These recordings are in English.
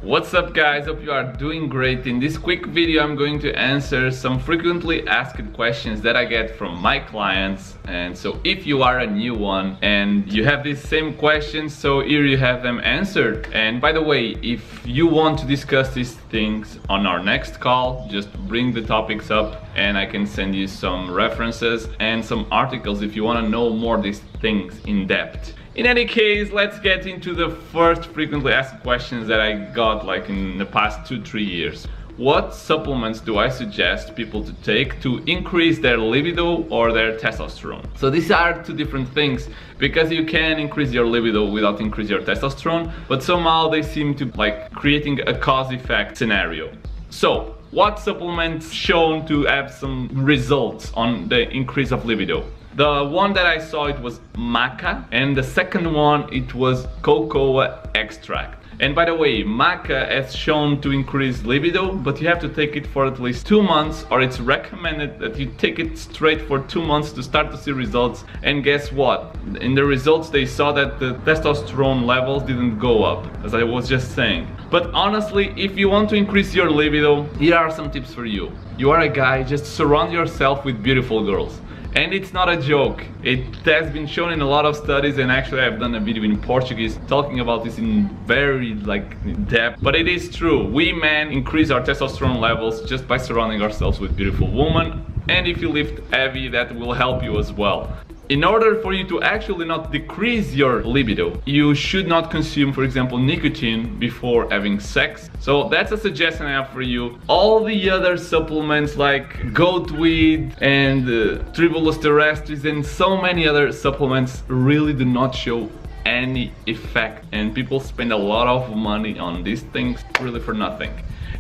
What's up guys, hope you are doing great. In this quick video I'm going to answer some frequently asked questions that I get from my clients. And so if you are a new one and you have these same questions, so here you have them answered. And by the way, if you want to discuss these things on our next call, just bring the topics up and I can send you some references and some articles if you want to know more these things in depth. In any case, let's get into the first frequently asked questions that I got like in the past 2-3 years. What supplements do I suggest people to take to increase their libido or their testosterone? So these are two different things, because you can increase your libido without increasing your testosterone, but somehow they seem to like creating a cause-effect scenario. So what supplements shown to have some results on the increase of libido? The one that I saw, it was maca, and the second one, it was cocoa extract. And by the way, maca has shown to increase libido, but you have to take it for at least 2 months, or it's recommended that you take it straight for 2 months to start to see results. And guess what? In the results they saw that the testosterone levels didn't go up, as I was just saying. But honestly, if you want to increase your libido, here are some tips for you. You are a guy, just surround yourself with beautiful girls. And it's not a joke, it has been shown in a lot of studies, and actually I've done a video in Portuguese talking about this in very depth. But it is true, we men increase our testosterone levels just by surrounding ourselves with beautiful women. And if you lift heavy, that will help you as well. In order for you to actually not decrease your libido, you should not consume, for example, nicotine before having sex. So that's a suggestion I have for you. All the other supplements like goat weed and tribulus terrestris and so many other supplements really do not show any effect, and people spend a lot of money on these things really for nothing.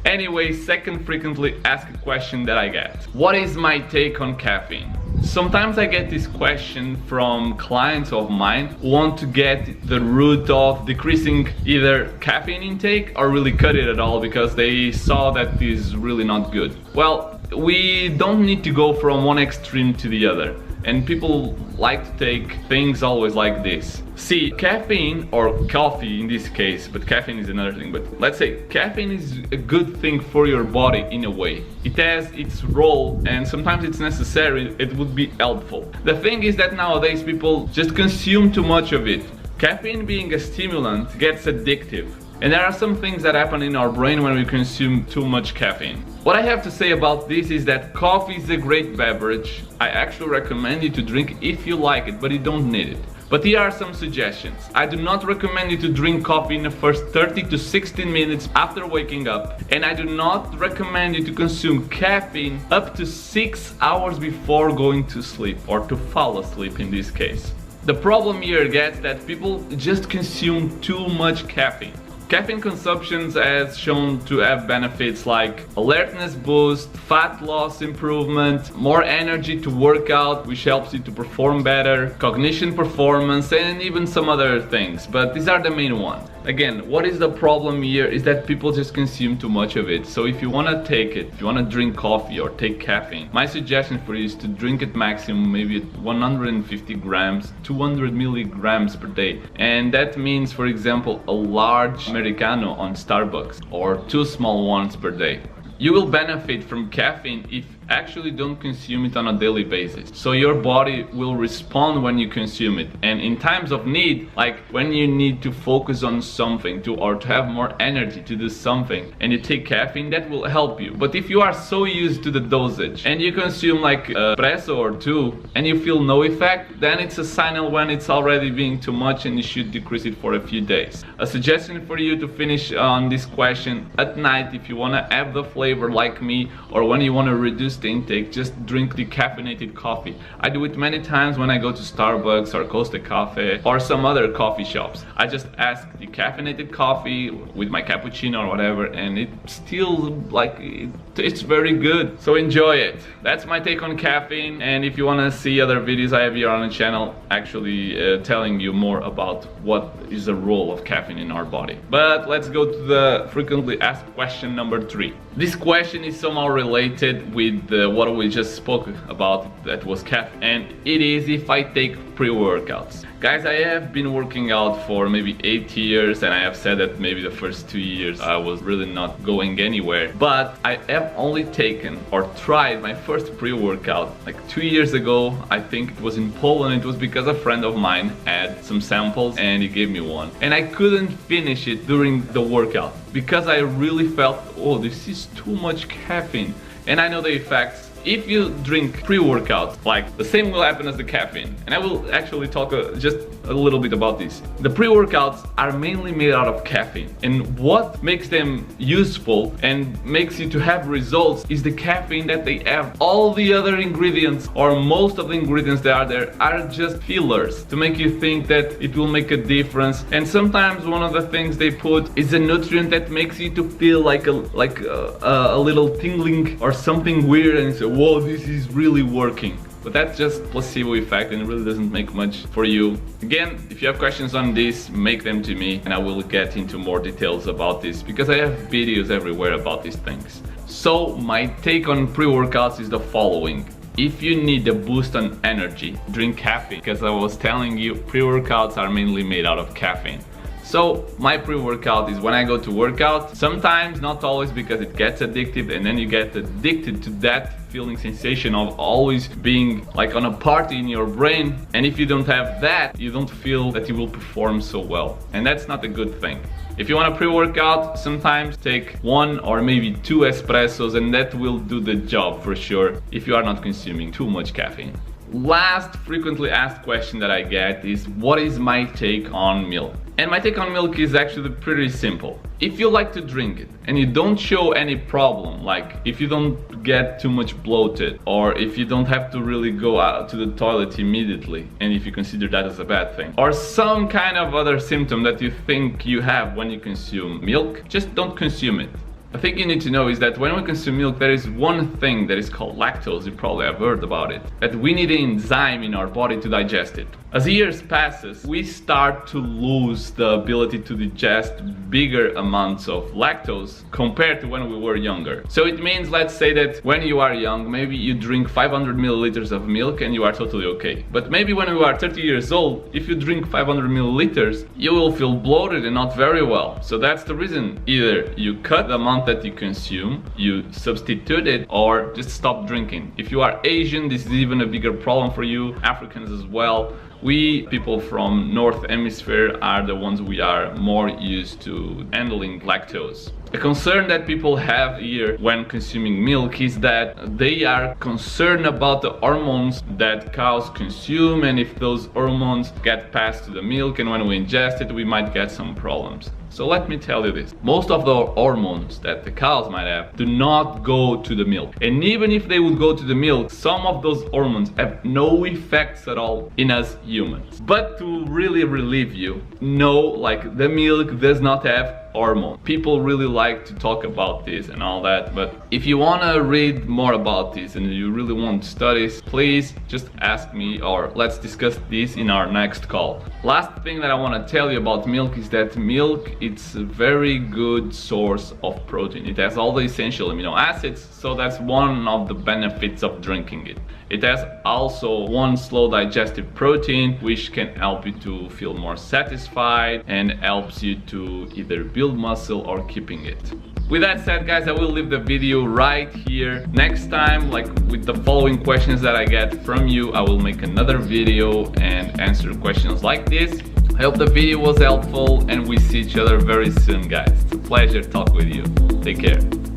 Anyway, second frequently asked question that I get: what is my take on caffeine? Sometimes I get this question from clients of mine who want to get the route of decreasing either caffeine intake or really cut it at all because they saw that this is really not good. Well, we don't need to go from one extreme to the other. And people like to take things always like this. See, caffeine, or coffee in this case, but caffeine is another thing, but let's say caffeine is a good thing for your body in a way. It has its role, and sometimes it's necessary, it would be helpful. The thing is that nowadays people just consume too much of it. Caffeine, being a stimulant, gets addictive. And there are some things that happen in our brain when we consume too much caffeine. What I have to say about this is that coffee is a great beverage. I actually recommend you to drink if you like it, but you don't need it. But here are some suggestions. I do not recommend you to drink coffee in the first 30 to 60 minutes after waking up. And I do not recommend you to consume caffeine up to 6 hours before going to sleep, or to fall asleep in this case. The problem here gets that people just consume too much caffeine. Caffeine consumption has shown to have benefits like alertness boost, fat loss improvement, more energy to work out, which helps you to perform better, cognition performance, and even some other things, but these are the main ones. Again, what is the problem here is that people just consume too much of it. So if you want to take it, if you want to drink coffee or take caffeine, my suggestion for you is to drink it maximum maybe 150 grams, 200 milligrams per day. And that means, for example, a large Americano on Starbucks, or 2 small ones per day. You will benefit from caffeine if actually don't consume it on a daily basis. So your body will respond when you consume it. And in times of need, like when you need to focus on something or to have more energy to do something, and you take caffeine, that will help you. But if you are so used to the dosage and you consume like a espresso or 2 and you feel no effect, then it's a signal when it's already being too much and you should decrease it for a few days. A suggestion for you to finish on this question: at night, if you want to have the flavor like me, or when you want to reduce the intake, just drink decaffeinated coffee. I do it many times when I go to Starbucks or Costa Cafe or some other coffee shops. I just ask decaffeinated coffee with my cappuccino or whatever, and it still it tastes very good. So enjoy it. That's my take on caffeine, and if you want to see other videos I have here on the channel actually telling you more about what is the role of caffeine in our body. But let's go to the frequently asked question number 3. This question is somehow related with what we just spoke about, that was caffeine, and it is if I take pre-workouts. Guys, I have been working out for maybe 8 years, and I have said that maybe the first 2 years I was really not going anywhere, but I have only taken or tried my first pre-workout like 2 years ago. I think it was in Poland. It was because a friend of mine had some samples and he gave me one, and I couldn't finish it during the workout because I really felt, oh, this is too much caffeine. And I know the effects. If you drink pre-workout, like, the same will happen as the caffeine. And I will actually talk just a little bit about this. The pre-workouts are mainly made out of caffeine, and what makes them useful and makes you to have results is the caffeine that they have. All the other ingredients, or most of the ingredients that are there, are just fillers to make you think that it will make a difference. And sometimes one of the things they put is a nutrient that makes you to feel like a little tingling or something weird, and you say, whoa, this is really working. But that's just placebo effect, and it really doesn't make much for you. Again, if you have questions on this, make them to me and I will get into more details about this, because I have videos everywhere about these things. So my take on pre-workouts is the following. If you need a boost on energy, drink caffeine, because I was telling you, pre-workouts are mainly made out of caffeine. So my pre-workout is when I go to workout, sometimes, not always, because it gets addictive, and then you get addicted to that feeling, sensation of always being like on a party in your brain, and if you don't have that, you don't feel that you will perform so well, and that's not a good thing. If you want a pre-workout, sometimes take 1 or maybe 2 espressos, and that will do the job for sure if you are not consuming too much caffeine. Last frequently asked question that I get is, what is my take on milk? And my take on milk is actually pretty simple. If you like to drink it and you don't show any problem, like if you don't get too much bloated, or if you don't have to really go out to the toilet immediately, and if you consider that as a bad thing, or some kind of other symptom that you think you have when you consume milk, just don't consume it. The thing you need to know is that when we consume milk, there is one thing that is called lactose. You probably have heard about it. That we need an enzyme in our body to digest it. As years passes, we start to lose the ability to digest bigger amounts of lactose compared to when we were younger. So it means, let's say that when you are young, maybe you drink 500 milliliters of milk and you are totally okay. But maybe when you are 30 years old, if you drink 500 milliliters, you will feel bloated and not very well. So that's the reason. Either you cut the amount that you consume, you substitute it, or just stop drinking. If you are Asian, this is even a bigger problem for you. Africans as well. We, people from North Hemisphere, are the ones we are more used to handling lactose. A concern that people have here when consuming milk is that they are concerned about the hormones that cows consume, and if those hormones get passed to the milk and when we ingest it, we might get some problems. So let me tell you this, most of the hormones that the cows might have do not go to the milk. And even if they would go to the milk, some of those hormones have no effects at all in us humans. But to really relieve you, no, like, the milk does not have hormone. People really like to talk about this and all that, but if you want to read more about this and you really want studies, please just ask me, or let's discuss this in our next call. Last thing that I want to tell you about milk is that milk, it's a very good source of protein. It has all the essential amino acids, so that's one of the benefits of drinking it. It has also one slow digestive protein, which can help you to feel more satisfied and helps you to either build muscle or keeping it. With that said, guys, I will leave the video right here. Next time, like with the following questions that I get from you, I will make another video and answer questions like this. I hope the video was helpful, and we see each other very soon, guys. It's a pleasure to talk with you. Take care.